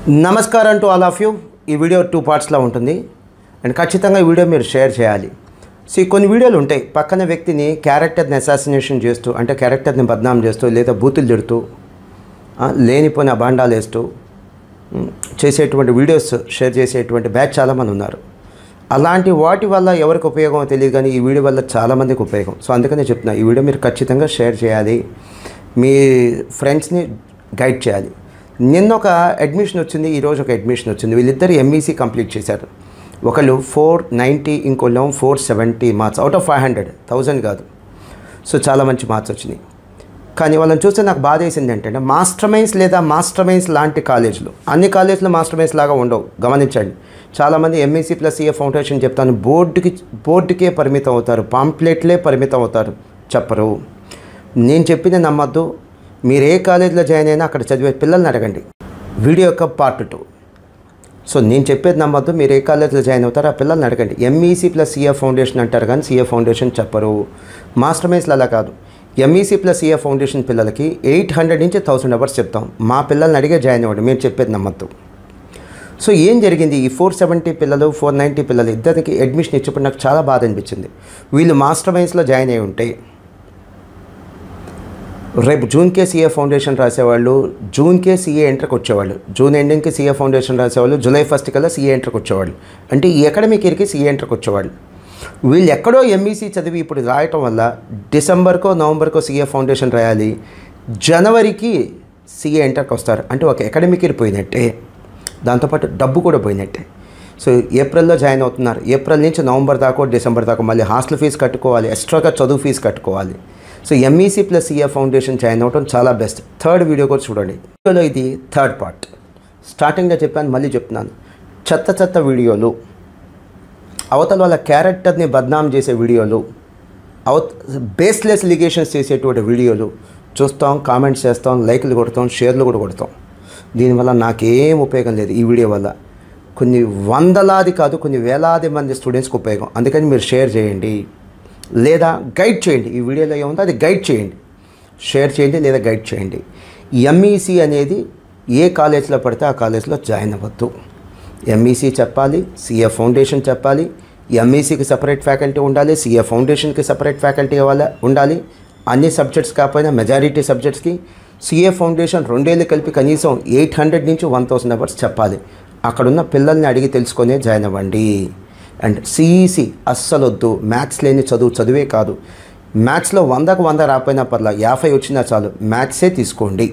నమస్కారం to all of you. ఈ video 2 పార్ట్స్లో ఉంటుంది అండ్ ఖచ్చితంగా ఈ వీడియో మీరు షేర్ చేయాలి. సో కొన్ని వీడియోలు ఉంటాయి, పక్కన వ్యక్తిని క్యారెక్టర్ని అసాసినేషన్ చేస్తూ, అంటే క్యారెక్టర్ని బద్నాం చేస్తూ, లేదా బూతులు తిడుతూ, లేనిపోయిన అబాండాలు వేస్తూ చేసేటువంటి వీడియోస్ షేర్ చేసేటువంటి బ్యాచ్ చాలామంది ఉన్నారు. అలాంటి వాటి వల్ల ఎవరికి ఉపయోగమో తెలియదు, కానీ ఈ వీడియో వల్ల చాలామందికి ఉపయోగం. సో అందుకనే చెప్తున్నా, ఈ వీడియో మీరు ఖచ్చితంగా షేర్ చేయాలి, మీ ఫ్రెండ్స్ని గైడ్ చేయాలి. నిన్న ఒక అడ్మిషన్ వచ్చింది, ఈరోజు ఒక అడ్మిషన్ వచ్చింది. వీళ్ళిద్దరు ఎంఈసీ కంప్లీట్ చేశారు. ఒకళ్ళు 490, ఇంకోళ్ళు 470 మార్క్స్ అవుట్ ఆఫ్ 500 కాదు. సో చాలా మంచి మార్క్స్ వచ్చినాయి. కానీ వాళ్ళని చూస్తే నాకు బాధ వేసింది ఏంటంటే, మాస్టర్ మైన్స్ లేదా మాస్టర్ మైన్స్ లాంటి కాలేజీలు, అన్ని కాలేజీలు మాస్టర్ మైన్స్ లాగా ఉండవు, గమనించండి. చాలామంది ఎంఈసీ ప్లస్ సిఏ ఫౌండేషన్ చెప్తాను, బోర్డుకే పరిమితం అవుతారు, పాంప్లెట్లే పరిమితం అవుతారు, చెప్పరు. నేను చెప్పింది నమ్మద్దు. మీరు ఏ కాలేజీలో జాయిన్ అయినా అక్కడ చదివే పిల్లల్ని అడగండి. వీడియో యొక్క పార్ట్ 2. సో నేను చెప్పేది నమ్మద్దు, మీరు ఏ కాలేజీలో జాయిన్ అవుతారో ఆ పిల్లల్ని అడగండి. ఎంఈసీ ప్లస్ సిఏ ఫౌండేషన్ అంటారు, కానీ సిఏ ఫౌండేషన్ చెప్పరు. మాస్టర్ మైన్స్లో అలా కాదు. ఎంఈసీ ప్లస్ సిఏ ఫౌండేషన్ పిల్లలకి 800 నుంచి 1000 అవర్స్ చెప్తాం. మా పిల్లల్ని అడిగే జాయిన్ అవ్వండి, మేము చెప్పేది నమ్మద్దు. సో ఏం జరిగింది, ఈ 470 పిల్లలు 490 పిల్లలు ఇద్దరికి అడ్మిషన్ ఇచ్చినప్పుడు నాకు చాలా బాధ అనిపించింది. వీళ్ళు మాస్టర్ మైన్స్లో జాయిన్ అయి ఉంటే రేపు జూన్కే సిఏ ఫౌండేషన్ రాసేవాళ్ళు, జూన్కే సిఏ ఎంట్రీకి వచ్చేవాళ్ళు, జూన్ ఎండింగ్కి సిఏ ఫౌండేషన్ రాసేవాళ్ళు, జూలై 1 కల్లా సిఏ ఎంట్రీకి వచ్చేవాళ్ళు. అంటే ఈ అకాడమిక్ ఇయర్కి సిఏ ఎంట్రీకి వచ్చేవాళ్ళు. వీళ్ళు ఎక్కడో ఎంఈసీ చదివి ఇప్పుడు రాయటం వల్ల డిసెంబర్కో నవంబర్కో సిఏ ఫౌండేషన్ రాయాలి, జనవరికి సిఏ ఎంట్రీకి వస్తారు. అంటే ఒక అకాడమిక్ ఇయర్ పోయినట్టే, దాంతోపాటు డబ్బు కూడా పోయినట్టే. సో ఏప్రిల్లో జాయిన్ అవుతున్నారు, ఏప్రిల్ నుంచి నవంబర్ దాకా డిసెంబర్ దాకా మళ్ళీ హాస్టల్ ఫీజు కట్టుకోవాలి, ఎక్స్ట్రాగా చదువు ఫీజు కట్టుకోవాలి. So MEC plus CA foundation join అవ్వడం చాలా బెస్ట్. థర్డ్ వీడియో కూడా చూడండి. వీడియోలో ఇది థర్డ్ పార్ట్. స్టార్టింగ్లో చెప్పాను, మళ్ళీ చెప్తున్నాను. చెత్త వీడియోలు, అవతల వాళ్ళ క్యారెక్టర్ని బద్నాం చేసే వీడియోలు, బేస్లెస్ లిగేషన్స్ చేసేటువంటి వీడియోలు చూస్తాం, కామెంట్స్ చేస్తాం, లైక్లు కొడతాం, షేర్లు కూడా కొడతాం. దీనివల్ల నాకేం ఉపయోగం లేదు. ఈ వీడియో వల్ల కొన్ని వందలాది కాదు, కొన్ని వేలాది మంది స్టూడెంట్స్కి ఉపయోగం. అందుకని మీరు షేర్ చేయండి లేదా గైడ్ చేయండి. ఈ వీడియోలో ఏముందో అది గైడ్ చేయండి, షేర్ చేయండి లేదా గైడ్ చేయండి. ఎంఈసీ అనేది ఏ కాలేజ్లో పడితే ఆ కాలేజ్లో జాయిన్ అవ్వద్దు. ఎంఈసీ చెప్పాలి, సిఏ ఫౌండేషన్ చెప్పాలి. ఎంఈసీకి సపరేట్ ఫ్యాకల్టీ ఉండాలి, సిఏ ఫౌండేషన్కి సపరేట్ ఫ్యాకల్టీ ఉండాలి. అన్ని సబ్జెక్ట్స్ కాకపోయినా మెజారిటీ సబ్జెక్ట్స్కి సిఏ ఫౌండేషన్ 2 ఏళ్ళు కలిపి కనీసం 800 నుంచి 1000 అవర్స్ చెప్పాలి. అక్కడున్న పిల్లల్ని అడిగి తెలుసుకొనే జాయిన్ అవ్వండి. అండ్ సిఈసి అస్సలు వద్దు. మ్యాథ్స్ లేని చదువే కాదు, మ్యాథ్స్లో 100కు 100 రాకపోయినా పర్లా, 50 వచ్చినా చాలు, మ్యాథ్సే తీసుకోండి.